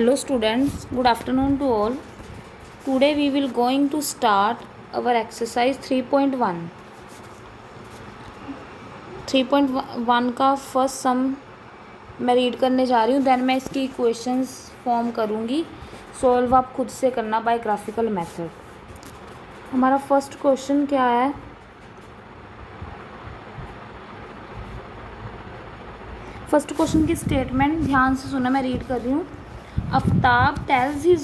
Hello students, good afternoon to all. Today we will going to start our exercise 3.1. 3.1 का first सम मैं read करने जा रही हूँ, देन मैं इसकी इक्वेशंस फॉर्म करूँगी. सॉल्व आप खुद से करना बाय ग्राफिकल मेथड. हमारा फर्स्ट क्वेश्चन क्या है? फर्स्ट क्वेश्चन की स्टेटमेंट ध्यान से सुना, मैं रीड कर रही हूँ. Aftab tells his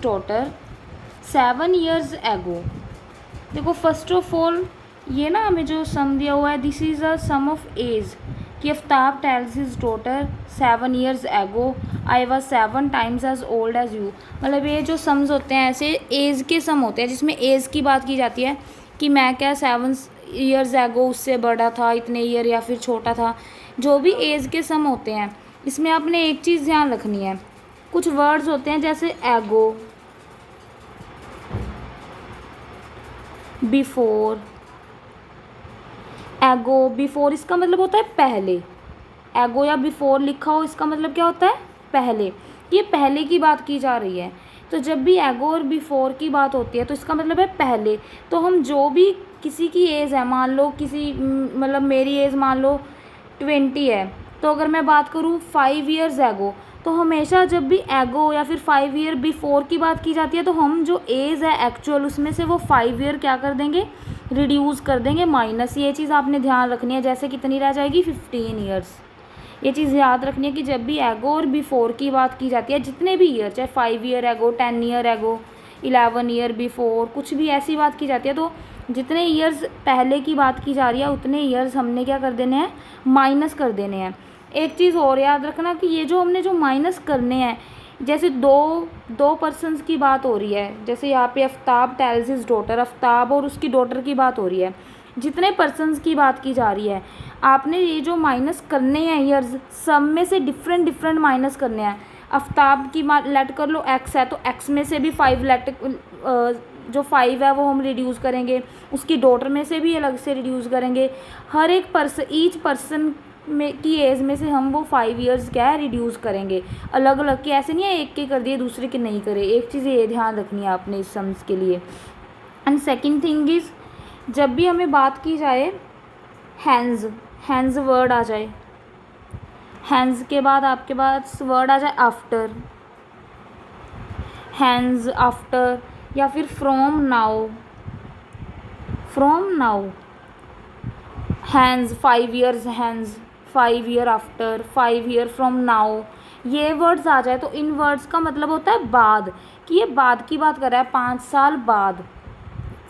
daughter 7 years ago. देखो फर्स्ट ऑफ ऑल ये ना हमें जो सम दिया हुआ है, this is a sum of age कि Aftab tells his daughter 7 years ago I was 7 times as old as you. मतलब ये जो सम्स होते हैं ऐसे एज के सम होते हैं जिसमें एज की बात की जाती है कि मैं क्या 7 years ago उससे बड़ा था इतने ईयर या फिर छोटा था. जो भी एज के सम होते हैं इसमें आपने एक चीज़ ध्यान रखनी है. कुछ वर्ड्स होते हैं जैसे एगो, बिफोर. एगो बिफोर इसका मतलब होता है पहले. एगो या बिफोर लिखा हो इसका मतलब क्या होता है? पहले. ये पहले की बात की जा रही है. तो जब भी एगो और बिफोर की बात होती है तो इसका मतलब है पहले. तो हम जो भी किसी की एज है, मान लो किसी मतलब मेरी एज मान लो 20 है, तो अगर मैं बात करूँ 5 years एगो, तो हमेशा जब भी एगो या फिर 5 year बिफोर की बात की जाती है तो हम जो एज है एक्चुअल उसमें से वो 5 year क्या कर देंगे? रिड्यूस कर देंगे, माइनस. ये चीज़ आपने ध्यान रखनी है. जैसे कितनी रह जाएगी? 15 years. ये चीज़ याद रखनी है कि जब भी एगो और बिफोर की बात की जाती है, जितने भी ईयर, चाहे 5 year एगो, 10 year एगो, 11 year बिफोर, कुछ भी ऐसी बात की जाती है, तो जितने ईयर्स पहले की बात की जा रही है उतने ईयर्स हमने क्या कर देने हैं? माइनस कर देने हैं. एक चीज़ और याद रखना कि ये जो हमने जो माइनस करने हैं, जैसे दो पर्सन्स की बात हो रही है, जैसे यहाँ पे Aftab tells his daughter, Aftab और उसकी डॉटर की बात हो रही है, जितने पर्सन्स की बात की जा रही है, आपने ये जो माइनस करने हैं ईयर्स, सब में से डिफरेंट माइनस करने हैं. आफ्ताब की लेट कर लो एक्स है, तो एक्स में से भी 5 लेट जो 5 है वो हम रिड्यूस करेंगे, उसकी डॉटर में से भी अलग से रिड्यूस करेंगे. हर एक ईच पर्सन में की एज में से हम वो 5 years क्या है रिड्यूस करेंगे, अलग अलग के. ऐसे नहीं है एक के कर दिए दूसरे के नहीं करे. एक चीज़ ये ध्यान रखनी है आपने इस सम्स के लिए. एंड सेकंड थिंग इज़, जब भी हमें बात की जाए हैंड्स वर्ड आ जाए, हैंड्स के बाद आपके पास वर्ड आ जाए आफ्टर, हैंड्स आफ्टर, या फिर from now, hands 5 years, hands 5 year after, 5 year from now, ये वर्ड्स आ जाए तो इन वर्ड्स का मतलब होता है बाद, कि ये बाद की बात कर रहा है, 5 साल बाद.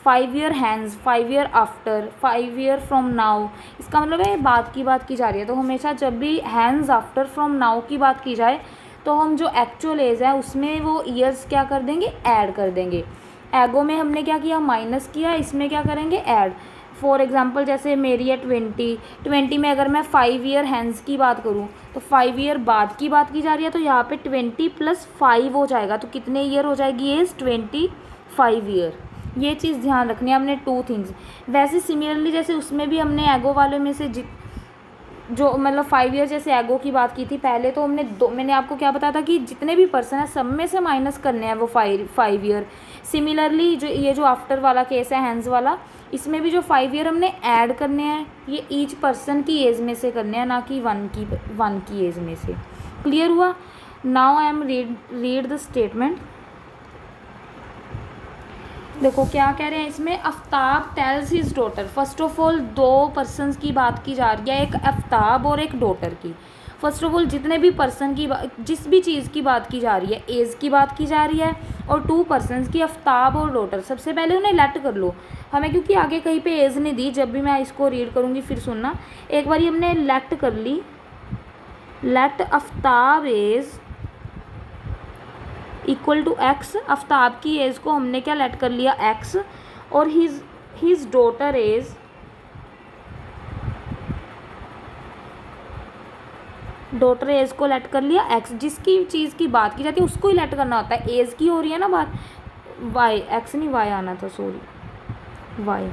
5 year hands, 5 year after, 5 year from now, इसका मतलब है बाद की बात की जा रही है. तो हमेशा जब भी हैंड्स आफ्टर फ्रॉम नाउ की बात की जाए तो हम जो एक्चुअल एज है उसमें वो ईयर्स क्या कर देंगे? ऐड कर देंगे. एगो में हमने क्या किया? माइनस किया. इसमें क्या करेंगे? ऐड. फॉर एग्जांपल जैसे मेरी है 20 में अगर मैं 5 year हैंड्स की बात करूँ तो 5 year बाद की बात की जा रही है, तो यहाँ पे 20 + 5 हो जाएगा, तो कितने ईयर हो जाएगी एज? 25 year. ये चीज़ ध्यान रखनी है हमने. 2 थिंग्स. वैसे सिमिलरली जैसे उसमें भी हमने एगो वाले में से जो मतलब 5 year जैसे एगो की बात की थी पहले, तो मैंने आपको क्या बताया था कि जितने भी पर्सन है सब में से माइनस करने हैं वो 5 year. सिमिलरली जो ये जो आफ्टर वाला केस है हैंड्स वाला, इसमें भी जो 5 year हमने ऐड करने हैं ये ईच पर्सन की एज में से करने हैं, ना कि वन की एज में से. क्लियर हुआ? Now I am read the statement. देखो क्या कह रहे हैं इसमें. Aftab tells his daughter. First of all 2 persons की बात की जा रही है, एक आफ्ताब और एक डॉटर की. फर्स्ट ऑफ ऑल जितने भी पर्सन की जिस भी चीज़ की बात की जा रही है, एज की बात की जा रही है और 2 पर्सन्स की, आफ्ताब और डॉटर. सबसे पहले उन्हें लेट कर लो हमें, क्योंकि आगे कहीं पे एज नहीं दी. जब भी मैं इसको रीड करूँगी फिर सुनना. एक बार हमने लेट कर ली. Let Aftab age equal to x. Aftab की एज को हमने क्या लेट कर लिया? एक्स. और हिज डॉटर एज को लेट कर लिया एक्स. जिसकी चीज़ की बात की जाती है उसको ही लेट करना होता है. एज की हो रही है ना बात, वाई, एक्स नहीं वाई आना था, सॉरी वाई.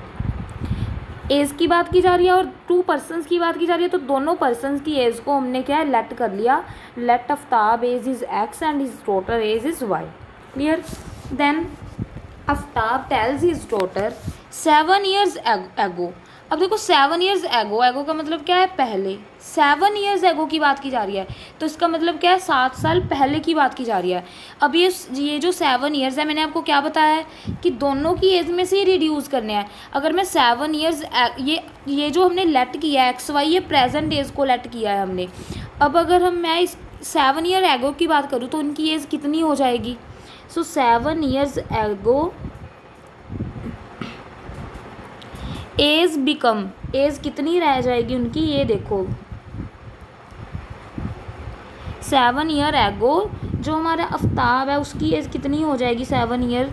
एज की बात की जा रही है और 2 पर्सनस की बात की जा रही है, तो दोनों पर्सनस की एज को हमने क्या है लेट कर लिया। Let Aftab age is X and his daughter age is Y. Clear. Then Aftab tells his daughter 7 years ago. अब देखो 7 ईयर्स एगो, एगो का मतलब क्या है पहले, 7 ईयर्स एगो की बात की जा रही है, तो इसका मतलब क्या है 7 साल पहले की बात की जा रही है। अब ये जो 7 ईयर्स है, मैंने आपको क्या बताया है कि दोनों की एज में से ही रिड्यूस करने हैं। अगर मैं 7 ईयर्स, ये जो हमने लेट किया है एक्स वाई, ये प्रेजेंट एज को लेट किया है हमने। अब अगर मैं इस 7 ईयर एगो की बात करूँ तो उनकी एज कितनी हो जाएगी। So 7 years ago age become, age कितनी रह जाएगी उनकी, ये देखो 7 ईयर एगो जो हमारा आफ्ताब है उसकी एज कितनी हो जाएगी 7 ईयर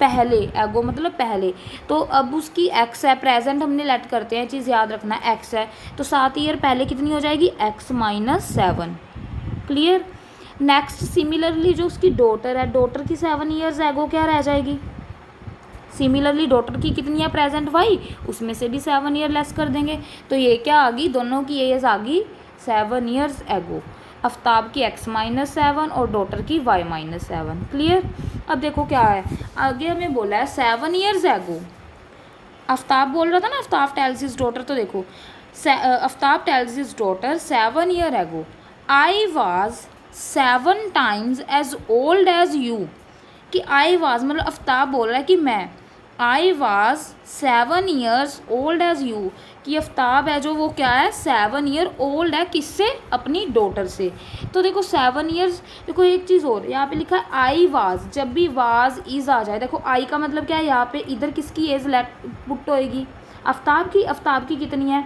पहले, एगो मतलब पहले। तो अब उसकी एक्स है, प्रेजेंट हमने लेट करते हैं, चीज़ याद रखना एक्स है, तो 7 ईयर पहले कितनी हो जाएगी x minus 7। Clear. Next similarly जो उसकी डॉटर है, डॉटर की 7 ईयर्स एगो क्या रह जाएगी, सिमिलरली डॉटर की कितनी है प्रेजेंट वाई, उसमें से भी 7 ईयर लेस कर देंगे, तो ये क्या आ गई, दोनों की एज आ गई 7 ईयर्स एगो। आफ्ताब की x माइनस 7 और डॉटर की y माइनस 7। क्लियर। अब देखो क्या है आगे, हमें बोला है 7 ईयर्स एगो। आफ्ताब बोल रहा था ना, आफ्ताब टेल्स हिज डॉटर, तो देखो Aftab tells his daughter 7 year ago I was 7 times as old as you. कि आई वाज मतलब आफ्ताब बोल रहा है कि मैं, आई was 7 years old as you, कि आफ्ताब है जो वो क्या है 7 ईयर ओल्ड है, किससे, अपनी डॉटर से। तो देखो 7 ईयर्स, देखो एक चीज़ और यहाँ पे लिखा है आई वाज, जब भी वाज इज आ जाए, देखो आई का मतलब क्या है, यहाँ पे इधर किसकी एज लेट पुट होएगी, आफ्ताब की। आफ्ताब की कितनी है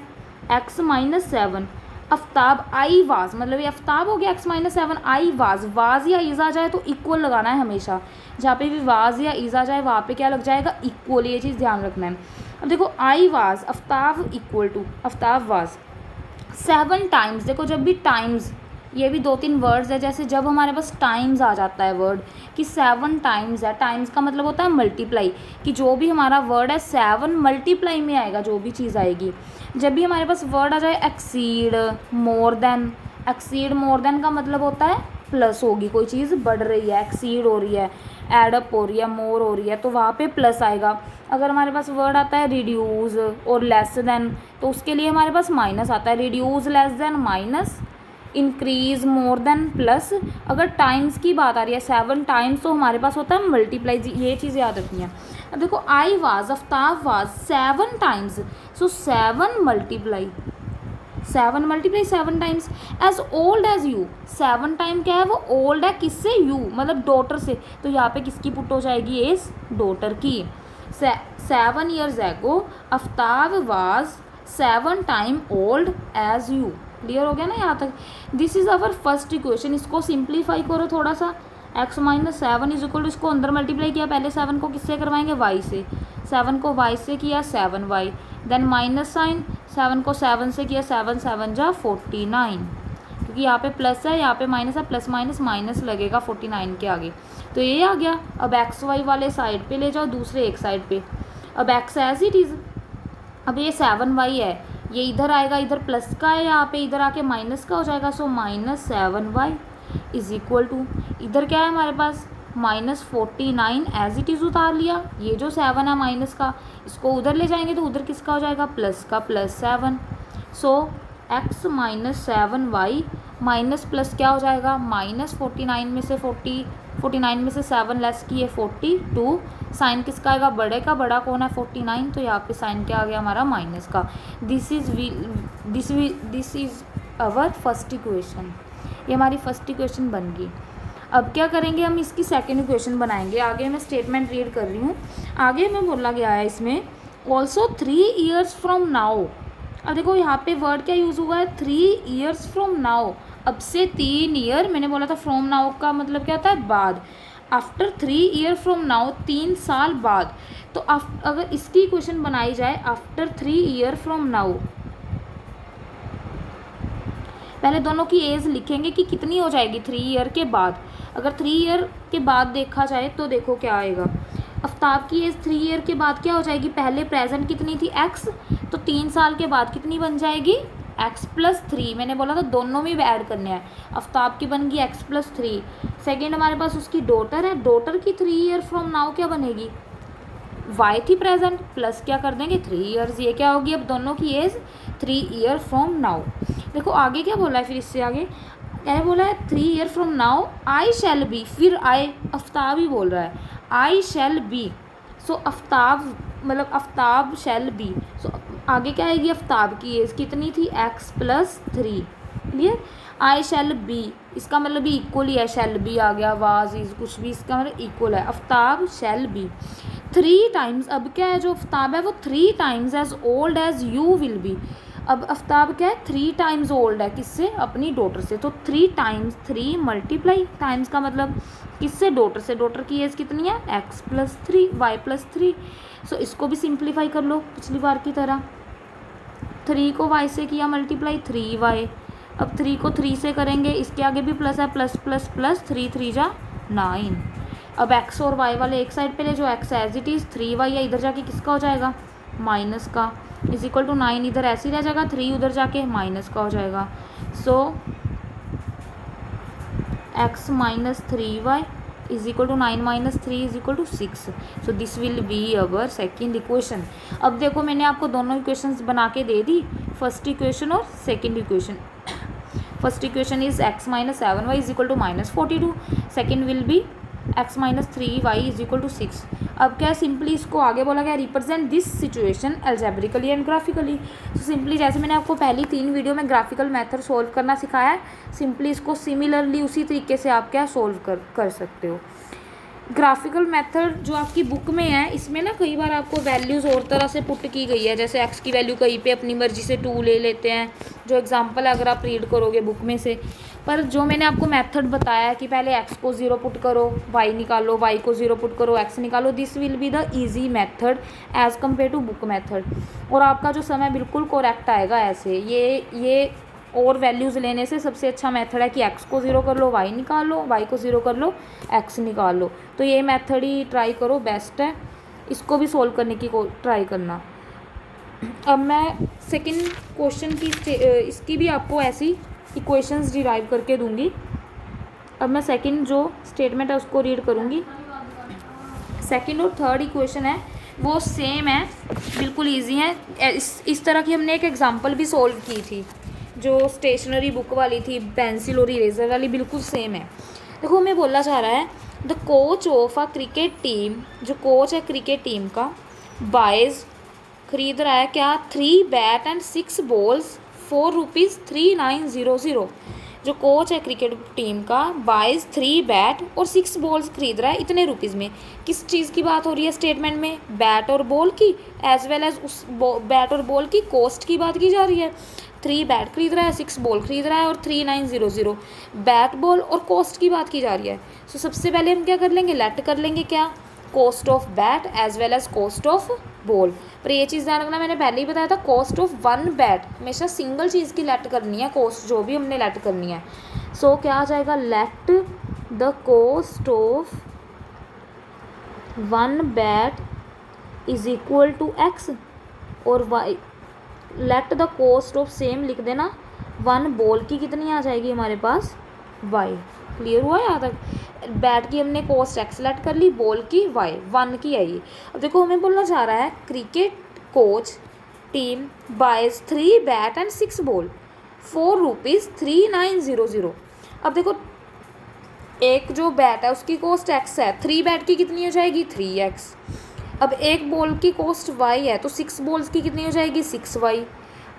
x minus 7। Aftab I was मतलब ये आफ्ताब हो गया x माइनस 7, आई वाज या इज आ जाए तो इक्वल लगाना है हमेशा, जहाँ पे भी वाज या इज आ जाए वहाँ पे क्या लग जाएगा इक्वल, ये चीज़ ध्यान रखना है। अब देखो I was Aftab equal to Aftab was 7 times, देखो जब भी टाइम्स, ये भी 2-3 वर्ड्स है, जैसे जब हमारे पास टाइम्स आ जाता है वर्ड कि 7 टाइम्स है, टाइम्स का मतलब होता है मल्टीप्लाई, कि जो भी हमारा वर्ड है 7 मल्टीप्लाई में आएगा, जो भी चीज़ आएगी। जब भी हमारे पास वर्ड आ जाए exceed, more than, exceed more than का मतलब होता है प्लस होगी, कोई चीज़ बढ़ रही है, एक्सीड हो रही है, एडअप हो रही है, मोर हो रही है, तो वहाँ पे प्लस आएगा। अगर हमारे पास वर्ड आता है रिड्यूस और लेस देन, तो उसके लिए हमारे पास माइनस आता है, reduce less than minus, increase more than plus. अगर टाइम्स की बात आ रही है 7 टाइम्स, तो हमारे पास होता है मल्टीप्लाई, ये चीज़ याद रखनी है। अब देखो I was Aftab was 7 times, so 7 multiply 7 times as old as you, 7 time क्या है वो ओल्ड है, किससे, यू मतलब डॉटर से, तो यहाँ पे किसकी पुट हो जाएगी एज, डॉटर की। 7 years ago Aftab was 7 time old as you. Clear हो गया ना यहाँ तक। This is our first equation, इसको सिंप्लीफाई करो थोड़ा सा, x minus 7 is equal to, इसको अंदर मल्टीप्लाई किया, पहले 7 को किससे करवाएंगे y से, 7 को y से किया 7y, देन माइनस साइन, 7 को 7 से किया 7 7 जा 49, क्योंकि यहाँ पे प्लस है यहाँ पे माइनस है, प्लस माइनस माइनस लगेगा 49 के आगे, तो ये आ गया। अब एक्स वाई वाले साइड पे ले जाओ, दूसरे एक साइड पे, अब एक्स एज इट इज़, अब ये 7y है, ये इधर आएगा, इधर प्लस का है यहाँ पे, इधर आके माइनस का हो जाएगा, so minus 7y is equal to, इधर क्या है हमारे पास माइनस 49 एज इट इज़ उतार लिया, ये जो 7 है माइनस का, इसको उधर ले जाएंगे तो उधर किसका हो जाएगा प्लस का, प्लस 7। सो x minus 7y minus plus क्या हो जाएगा, माइनस 49 में से 49 में से 7 लेस किए 42, साइन किसका आएगा, बड़े का, बड़ा कौन है 49, तो यहाँ पे साइन क्या आ गया हमारा माइनस का। This is our first equation, ये हमारी फर्स्ट इक्वेशन बन गई। अब क्या करेंगे हम, इसकी सेकेंड इक्वेशन बनाएंगे। आगे मैं स्टेटमेंट रीड कर रही हूँ, आगे में बोला गया है इसमें ऑल्सो 3 ईयर्स फ्रॉम नाउ। अब देखो यहाँ पे वर्ड क्या यूज़ हुआ है, 3 ईयर्स फ्रॉम नाउ, अब से 3 ईयर, मैंने बोला था फ्रॉम नाउ का मतलब क्या होता है बाद, आफ्टर 3 ईयर फ्रॉम नाउ, 3 साल बाद। तो अगर इसकी इक्वेशन बनाई जाए आफ्टर 3 ईयर फ्रॉम नाउ, पहले दोनों की एज लिखेंगे कि कितनी हो जाएगी 3 ईयर के बाद। अगर 3 ईयर के बाद देखा जाए तो देखो क्या आएगा, आफ्ताब की एज 3 ईयर के बाद क्या हो जाएगी, पहले प्रेजेंट कितनी थी x, तो 3 साल के बाद कितनी बन जाएगी x+3। मैंने बोला था दोनों में ऐड करने हैं। आफ्ताब की बन गई x+3। सेकेंड हमारे पास उसकी डॉटर है, डॉटर की 3 ईयर फ्रॉम नाउ क्या बनेगी, y थी प्रेजेंट प्लस क्या कर देंगे 3 ईयर्स, ये क्या होगी अब दोनों की एज 3 ईयर फ्रॉम नाउ। देखो आगे क्या बोला है, फिर इससे आगे क्या बोला है, 3 year from now I shall be, फिर आई आफ्ताब ही बोल रहा है, आई शैल बी। सो आफ्ताब मतलब आफ्ताब शैल बी, सो आगे क्या आएगी, आफ्ताब की एज कितनी थी x+3। Clear. I shall be इसका मतलब भी इक्वल ही है, शैल बी आ गया, वाज इज कुछ भी, इसका मतलब इक्वल है। आफ्ताब शैल बी 3 टाइम्स, अब क्या है जो आफ्ताब है वो 3 times as old as you will be. अब आफ्ताब क्या है 3 टाइम्स ओल्ड है, किससे, अपनी डॉटर से, तो 3 टाइम्स 3 मल्टीप्लाई टाइम्स का मतलब किससे, डॉटर से, डॉटर की एज कितनी है x+3 y+3। सो इसको भी सिंप्लीफाई कर लो पिछली बार की तरह, 3 को y से किया मल्टीप्लाई 3y, अब 3 को 3 से करेंगे, इसके आगे भी प्लस है, प्लस प्लस प्लस 3 3 जा 9। अब x और y वाले एक साइड पे ले, जो x as it is 3y है, इधर जाके किसका हो जाएगा माइनस का, इज इक्वल टू 9, इधर ऐसे ही रह जाएगा, 3 उधर जाके माइनस का हो जाएगा। So x minus 3y is equal to 9 minus 3 is equal to 6। So this will be our second equation. अब देखो मैंने आपको दोनों इक्वेशंस बना के दे दी, फर्स्ट इक्वेशन और second equation. First equation is x minus 7y is equal to -42, second will be x minus 3y is equal to 6। अब क्या सिंपली इसको आगे बोला गया, represent this situation algebraically and graphically. तो सिंपली जैसे मैंने आपको पहली 3 वीडियो में ग्राफिकल मेथड सोल्व करना सिखाया है, सिंपली इसको सिमिलरली उसी तरीके से आप क्या सोल्व कर सकते हो। ग्राफिकल मेथड जो आपकी बुक में है, इसमें ना कई बार आपको वैल्यूज़ और तरह से पुट की गई है, जैसे x की वैल्यू कहीं पे अपनी मर्जी से 2 ले लेते हैं, जो एग्जांपल अगर आप रीड करोगे बुक में से। पर जो मैंने आपको मेथड बताया कि पहले x को 0 पुट करो, y निकालो, y को 0 पुट करो, x निकालो, this will be the easy method as compare to book method. और आपका जो समय बिल्कुल करेक्ट आएगा ऐसे, ये और वैल्यूज़ लेने से सबसे अच्छा मेथड है कि x को 0 कर लो, y निकाल लो, y को 0 कर लो, x निकाल लो। तो ये मेथड ही ट्राई करो, बेस्ट है, इसको भी सोल्व करने की ट्राई करना। अब मैं सेकंड क्वेश्चन की इसकी भी आपको ऐसी इक्वेशंस डिराइव करके दूंगी। अब मैं सेकंड जो स्टेटमेंट है उसको रीड करूँगी। सेकंड और थर्ड इक्वेशन है वो सेम है, बिल्कुल ईजी है। इस तरह की हमने एक एग्जाम्पल भी सोल्व की थी, जो स्टेशनरी बुक वाली थी, पेंसिल और इरेजर वाली, बिल्कुल सेम है। देखो हमें बोला जा रहा है the coach of a cricket team, जो कोच है क्रिकेट टीम का, बाइज खरीद रहा है क्या 3 बैट एंड 6 बॉल्स फॉर ₹3900। जो कोच है क्रिकेट टीम का बाइज 3 बैट और 6 बॉल्स खरीद रहा है इतने रुपीज़ में। किस चीज़ की बात हो रही है स्टेटमेंट में, बैट और बॉल की, एज वेल एज उस बैट और बॉल की कॉस्ट की बात की जा रही है। 3 बैट खरीद रहा है, 6 बॉल खरीद रहा है और 3900 बैट बॉल और कॉस्ट की बात की जा रही है। सो सबसे पहले हम क्या कर लेंगे, लेट कर लेंगे क्या, cost of bat as well as cost of ball. पर ये चीज़ ध्यान रखना, मैंने पहले ही बताया था कॉस्ट ऑफ 1 बैट हमेशा सिंगल चीज़ की लेट करनी है, कॉस्ट जो भी हमने लेट करनी है। सो क्या आ जाएगा, let the cost of 1 bat is equal to x और y, let the cost of same लिख देना, 1 बॉल की कितनी आ जाएगी हमारे पास y। क्लियर हुआ यहाँ तक, बैट की हमने कॉस्ट x लेट कर ली, बॉल की y, 1 की आई। अब देखो हमें बोलना चाह रहा है cricket coach team buys 3 bat and 6 ball for ₹3900। अब देखो एक जो बैट है उसकी कॉस्ट x है, 3 बैट की कितनी हो जाएगी 3x। अब एक बॉल की कॉस्ट y है, तो 6 बॉल्स की कितनी हो जाएगी 6y।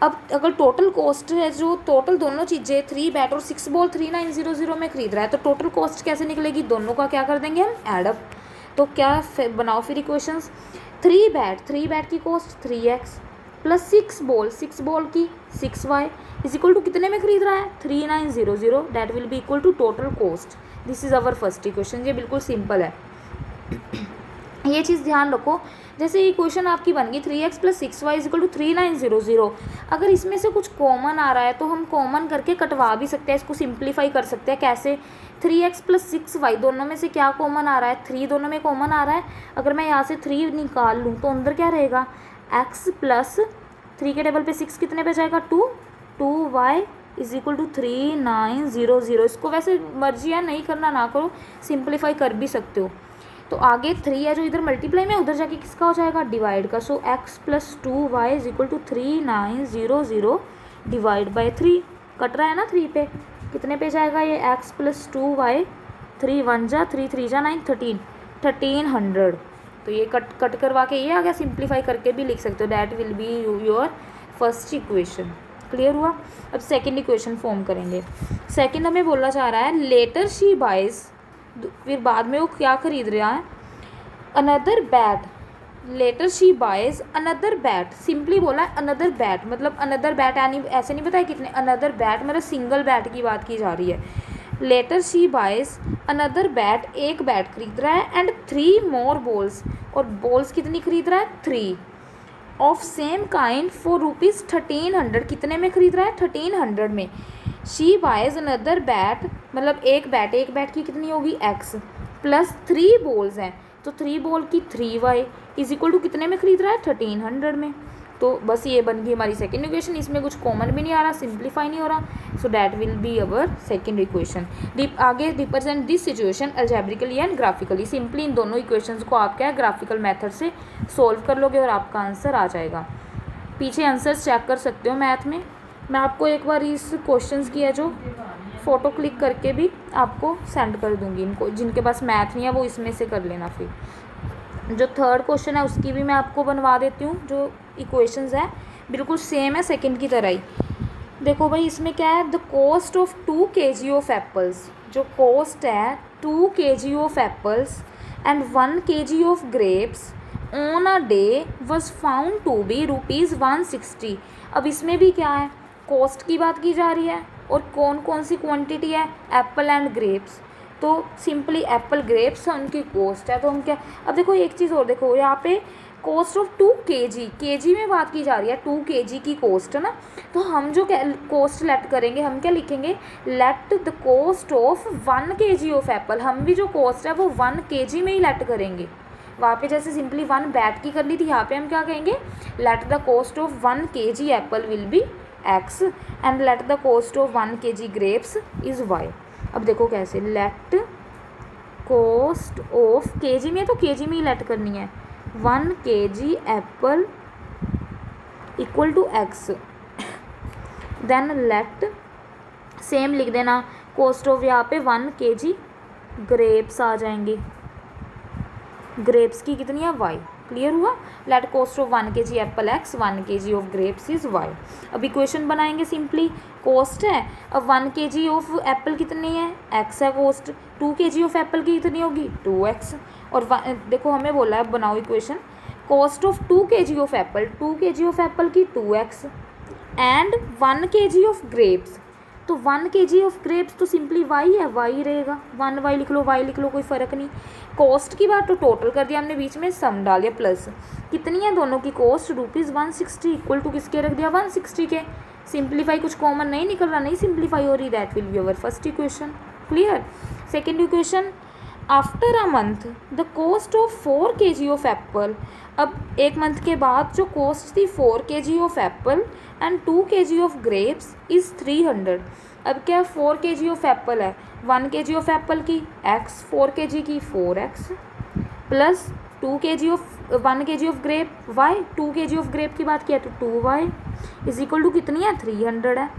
अब अगर टोटल कॉस्ट है, जो टोटल दोनों चीज़ें 3 बैट और 6 बॉल 3900 में खरीद रहा है, तो टोटल कॉस्ट कैसे निकलेगी, दोनों का क्या कर देंगे हम एडअप। तो क्या बनाओ फिर इक्वेशंस, 3 बैट की कॉस्ट 3x प्लस 6 बॉल की 6y इज इक्वल टू कितने में खरीद रहा है 3900, that will be equal to total cost. This is our first equation. ये बिल्कुल सिंपल है। ये चीज़ ध्यान रखो जैसे ये क्वेश्चन आपकी बन गई 3x + 6y = 3900। अगर इसमें से कुछ कॉमन आ रहा है तो हम कॉमन करके कटवा भी सकते हैं, इसको सिंप्लीफाई कर सकते हैं। कैसे? 3x + 6y दोनों में से क्या कॉमन आ रहा है? 3 दोनों में कॉमन आ रहा है। अगर मैं यहाँ से 3 निकाल लूँ तो अंदर क्या रहेगा? x + 3 के टेबल पे 6 कितने पे जाएगा? 2। 2y = 3900। इसको वैसे मर्जी है, नहीं करना ना करो, सिंप्लीफाई कर भी सकते हो। तो आगे 3 है जो इधर मल्टीप्लाई में, उधर जाके किसका हो जाएगा? डिवाइड का। सो x + 2y = 3900 divide by 3। Cut रहा है ना 3 पे, कितने पे जाएगा ये? x + 2y, 3 1 जा 3 3 जा 9 1300। तो ये कट करवा के ये आ गया, सिंप्लीफाई करके भी लिख सकते हो। That will be your first equation. Clear हुआ? अब सेकेंड इक्वेशन फॉर्म करेंगे। सेकेंड हमें बोलना चाह रहा है लेटर शी बाइज, फिर बाद में वो क्या खरीद रहा है? Another bat. Later she buys another bat, simply बोला है अनदर बैट, मतलब अनदर बैट ऐसे नहीं बताया कितने, अनदर बैट मतलब सिंगल बैट की बात की जा रही है। Later she buys another bat, एक बैट खरीद रहा है, एंड 3 मोर बॉल्स, और बॉल्स कितनी खरीद रहा है? 3 ऑफ सेम काइंड फॉर ₹1300। कितने में खरीद रहा है? 1300 में। शी बाइज अनदर बैट, मतलब एक बैट की कितनी होगी? x + 3 बॉल्स हैं, तो 3 बॉल की 3y = कितने में खरीद रहा है? 1300 में। तो बस ये बन गई हमारी सेकेंड इक्वेशन। इसमें कुछ कॉमन भी नहीं आ रहा, सिंप्लीफाई नहीं हो रहा। So that will be our second equation. आगे represent this situation algebraically and graphically. Simply इन दोनों इक्वेशंस को आप क्या है, ग्राफिकल मेथड से सोल्व कर लोगे और आपका आंसर आ जाएगा। पीछे आंसर्स चेक कर सकते हो मैथ में। मैं आपको एक बार इस क्वेश्चंस की है जो फ़ोटो क्लिक करके भी आपको सेंड कर दूंगी। इनको जिनके पास मैथ नहीं है वो इसमें से कर लेना। फिर जो थर्ड क्वेश्चन है उसकी भी मैं आपको बनवा देती हूँ। जो इक्वेशंस है बिल्कुल सेम है सेकंड की तरह ही। देखो भाई इसमें क्या है, the cost of 2 kg of apples, जो कॉस्ट है 2 kg of apples and 1 kg of grapes on a day was found to be ₹160। अब इसमें भी क्या है, कॉस्ट की बात की जा रही है और कौन कौन सी क्वांटिटी है? Apple and grapes. तो सिंपली एप्पल ग्रेप्स है, उनकी कॉस्ट है। तो हम क्या, अब देखो एक चीज़ और देखो, यहाँ पे कॉस्ट ऑफ 2 kg, kg में बात की जा रही है, 2 kg की कॉस्ट है ना। तो हम जो कॉस्ट लेट करेंगे, हम क्या लिखेंगे? Late the cost of 1 kg of Apple. हम भी जो कॉस्ट है वो 1 kg में ही लेट करेंगे। वहाँ पे जैसे सिंपली 1 बैट की कर ली थी, यहाँ पे हम क्या कहेंगे? Late the cost of 1 kg Apple will be x and let the cost of 1 kg grapes is y। अब देखो कैसे, लेट कॉस्ट ऑफ kg में, तो kg में ही लेट करनी है। 1 kg apple = x, then let same लिख देना, कॉस्ट ऑफ यहाँ पे 1 kg ग्रेप्स आ जाएंगे, ग्रेप्स की कितनी है? y। क्लियर हुआ? Let cost of 1 kg Apple x, 1 kg of grapes is y। अब इक्वेशन बनाएंगे सिंपली, कॉस्ट है, अब 1 kg ऑफ एप्पल कितनी है? x है कॉस्ट। 2 kg ऑफ एप्पल की कितनी होगी? 2x। और देखो हमें बोला है बनाओ equation, cost of 2 kg of Apple, 2 kg of Apple की 2x and 1 kg of grapes. तो 1 kg ऑफ ग्रेप्स तो सिंपली y है, y रहेगा, 1y लिख लो, y लिख लो, कोई फ़र्क नहीं। कॉस्ट की बात तो टोटल कर दिया हमने, बीच में सम डाल दिया प्लस। कितनी है दोनों की कॉस्ट? ₹160 इक्वल टू किसके रख दिया? 160 के। सिंप्लीफाई कुछ कॉमन नहीं निकल रहा, नहीं सिंप्लीफाई हो रही। That will be our first equation. Clear? Second equation, after a month the cost of 4 kg of Apple. अब एक मंथ के बाद जो कॉस्ट थी 4 kg of Apple and 2 kg of grapes is 300। अब क्या 4 kg ऑफ एप्पल है, 1 kg of Apple की x, 4 kg की 4x plus 2 kg of 1 kg of grape y, 2 kg of grape की बात किया तो 2y = कितनी है? 300 है।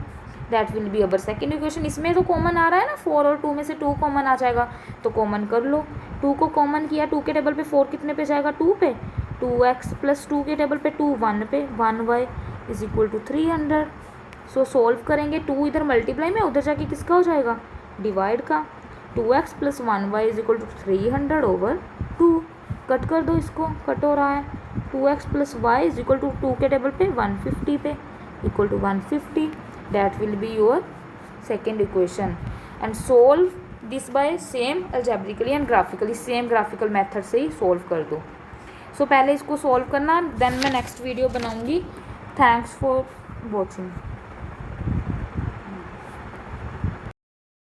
That will be our second equation. इसमें तो कॉमन आ रहा है ना, 4 और 2 में से 2 कॉमन आ जाएगा, तो कॉमन कर लो। 2 को कॉमन किया, 2 के टेबल पे 4 कितने पे जाएगा? 2 पे। 2x प्लस 2 के टेबल पे 2 1 पे, 1y = 300। सो सोल्व करेंगे, 2 इधर मल्टीप्लाई में, उधर जाके किसका हो जाएगा? डिवाइड का। 2x plus 1y = 300/2। कट कर दो इसको, कट हो रहा है। 2x प्लस y = 2 के टेबल पे 150 पे = 150। That will be your second equation and solve this by same algebraically and graphically, same graphical method से ही solve कर दो। सो पहले इसको सॉल्व करना, देन मैं नेक्स्ट वीडियो बनाऊँगी। Thanks for watching.